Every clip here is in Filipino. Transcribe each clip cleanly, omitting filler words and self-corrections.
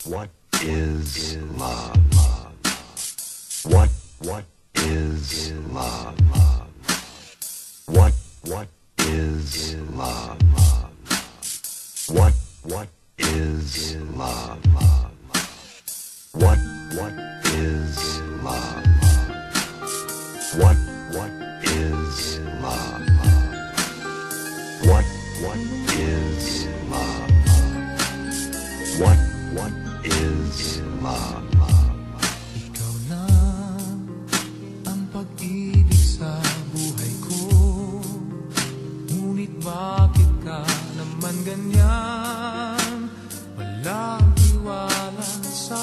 What is love? What is love? What is love? What is love? What is love? What is love? What is love? What is love? Ikaw na ang pag-ibig sa buhay ko. Ngunit bakit ka naman ganyan? Walang tiwala sa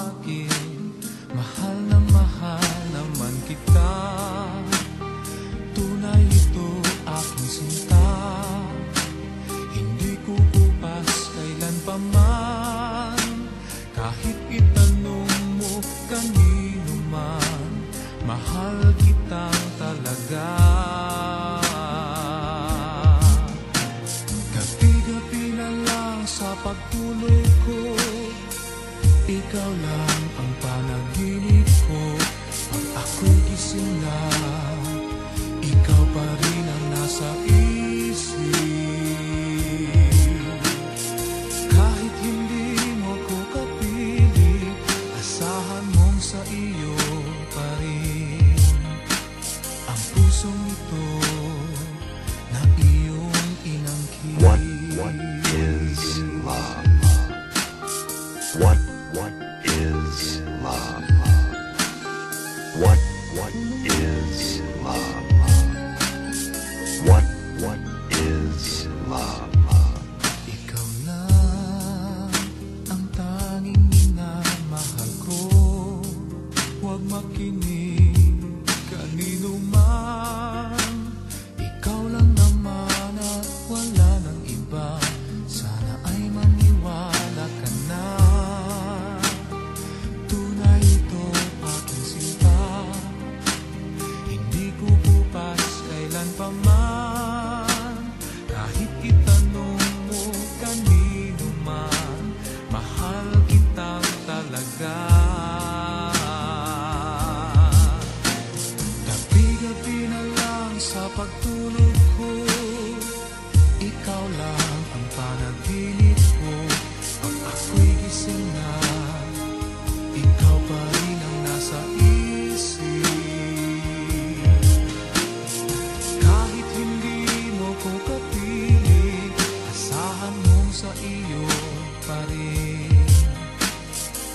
akin. Mahal naman kita. Tunay ito aking sinta. Hindi ko kupas kailan pa man. Kahit itanong mo kanino man, mahal kitang talaga. Gabi-gabi na lang sa pagtulog ko, ikaw lang ang panaginip ko. Pag ako'y gising na, ikaw pa rin ang nasa isip. Kahit hindi mo ko kapiling, asahan mong sa iyo pa rin ang pusong ito na iyong inangkin. What is love? What is love? What is love? What is love? Ikaw na ang tanging minamahal ko. Huwag makinig kanino man. Ikaw lang naman at wala nang iba. Sana ay maniwala ka na. Tunay ito aking sinta. Hindi ko bukas kailan pa man. Kahit itanong mo kanino man, mahal kitang talaga. Gabi-gabi na lang sa pagtulog ko, ikaw lang ang panaginip ko. Pag ako'y gising na, ikaw pa rin ang nasa isip. Kahit hindi mo ko kapiling, asahan mong sa iyo pa rin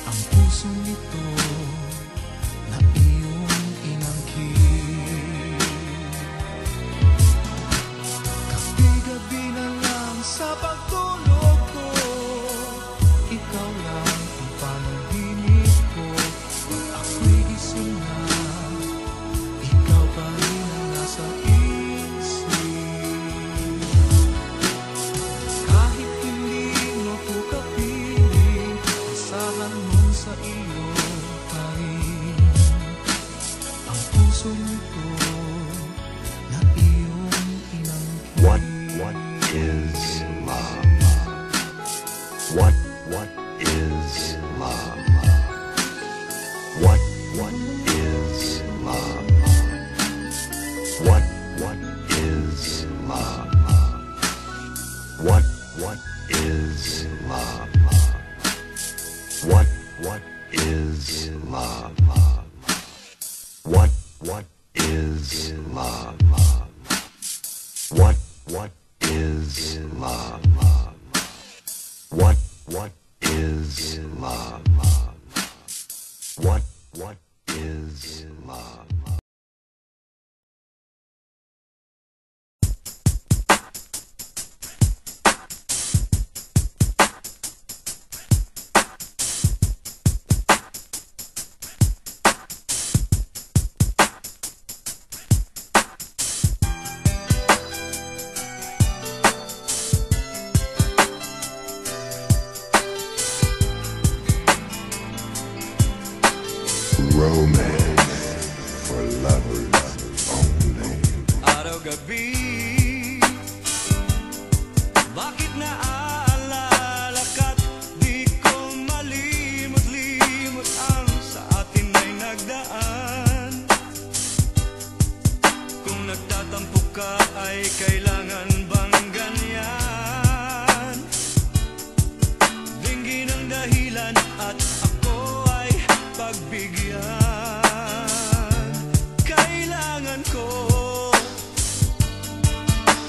ang pusong ito na iyong inangkin. Gabi-gabi na lang sa pagtulog ko, ikaw lang ang panaginip ko. Pag ako'y gising na, ikaw pa rin ang nasa isip. Kahit hindi mo ko kapiling, asahan mong sa iyo pa rin ang pusong ito na iyong inangkin. What is love? What is love? What is love? What is love? What is love? What is love? What is love? What is love? What is love? What is love? ka ay kailangan bang ganyan? Dinggin ang dahilan at ako ay pagbigyan. Kailangan ko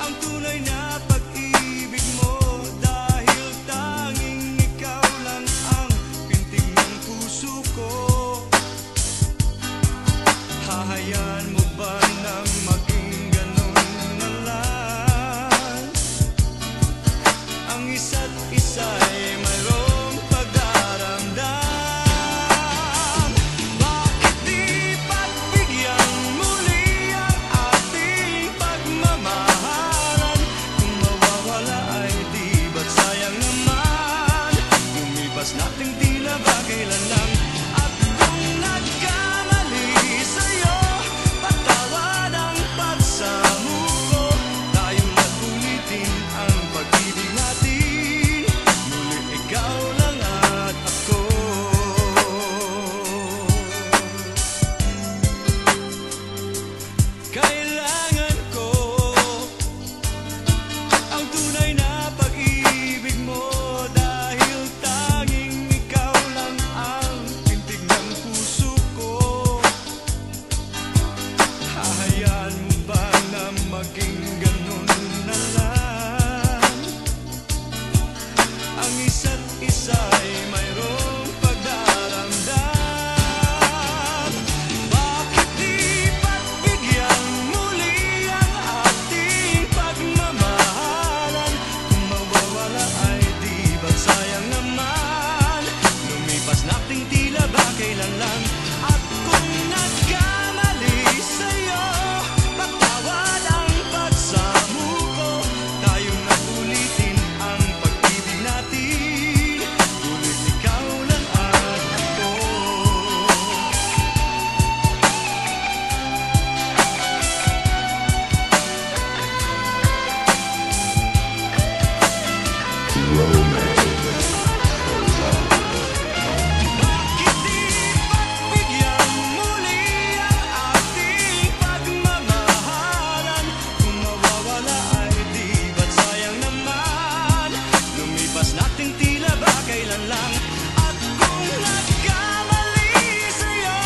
ang tunay na pag-ibig mo, dahil tanging ikaw lang ang pintig ng puso ko. Hahayaan mo ba nang maging ganun na lang? Ang isa't isa'y mayroong pagdaramdam. Bakit di pagbigyan muli ang ating pagmamahalan? Kung mawawala ay di ba't sayang naman? Lumipas nating tila ba kailan lang. At kung nagkamali sa'yo, patawad ang pagsamo ko. Tayong nagulitin ang pag-ibig natin. Muli ikaw lang at ako. Kailangan ko ang tunay na pag-ibig mo, dahil tanging ikaw lang ang pintig ng puso ko. Hahayaan mo ba na maging ganun na lang? Ang isa't isa'y mayroong pagdaramdam. Bakit di pagbigyan muli ang ating pagmamahalan? Kung mawawala ay di ba't sayang naman? Lumipas nating tila ba kailan lang. At kung nagkamali sa'yo, patawad ang pagsamo ko. Tayong nagulitin ang pag-ibig natin. Ulit ikaw lang at ako. Bakit di pagbigyan muli ang ating pagmamahalan? Kung mawawala ay di ba't sayang naman? Lumipas nating tila ba kailan lang. At kung nagkamali sa'yo,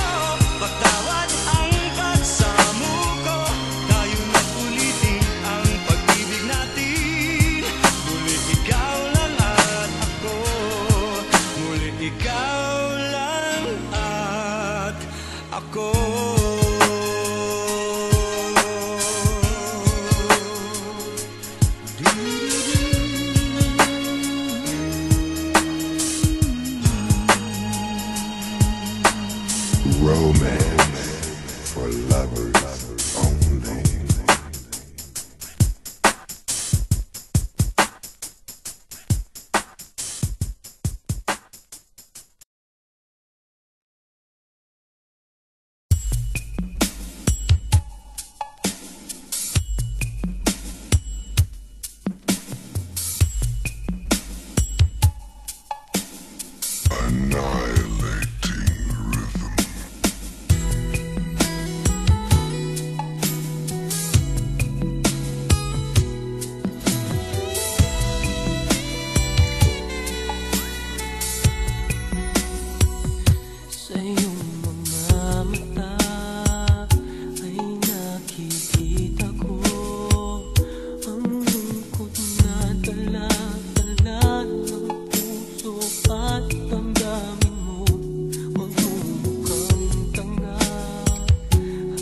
patawad ang pagsamo ko. Tayo nagulitin ang pag-ibig natin. Muli ikaw lang at ako. Muli ikaw lang at ako. Romance for lovers only. Annihilating rhythm. Sa iyong mga mata ay nakikita ko ang lungkot na dala-dala ng puso at damdamin mo. Magmumukhang tanga,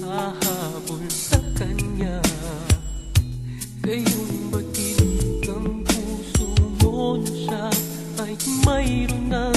hahabol sa kanya. Gayong batid ng puso mo na siya ay mayroon ng